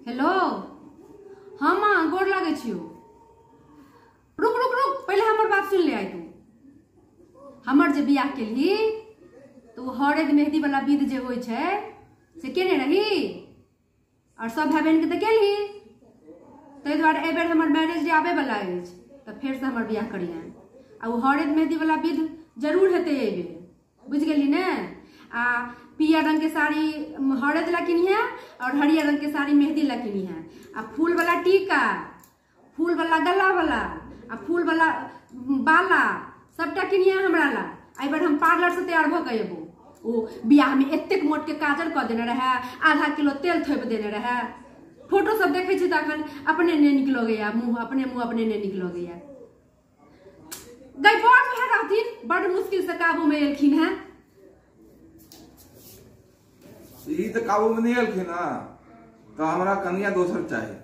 Hello हाँ माँ गोर लागे छियो। रुक रुक रुक पहले हमर बात सुन ले। आई तू हमर जे बियाह केलही तो हरद मेहंदी वाला विध जे होय छै से केने रही और सब भाई बहन के तो केलही। ताहि दुआरे एहि बेर हमर मैरिज डे आबे वाला अछि तो फेर से हमर बियाह करिए आ वो हरद मेहंदी वाला विध जरूर हेतै एहि बेर, बुझ गेली ने। आ पियर रंग के साड़ी हरद ला किनिहे और हरियर रंग के साड़ी मेहंदी ला किनिहे आ फूल वाला टीका, फूल वाला गला वाला आ फूल वाला बाला सबटा किनिहे हमरा ला। एहि बेर हम पार्लर से तैयार भ के एबो। ओ बियाह में एतेक मोट के काजल क देने रहे, आधा किलो तेल थोप देने रहे। फोटो सब देखे छी तखन अपने ने नीक लगैया, मुंह अपने ने नीक लगैया। गई बड़ वह रहथिन बड़ मुश्किल से काबू में एलखिन है। ई तो काबू में नहीं एलखिन ना तो हमरा कन्या दोसर चाहिए।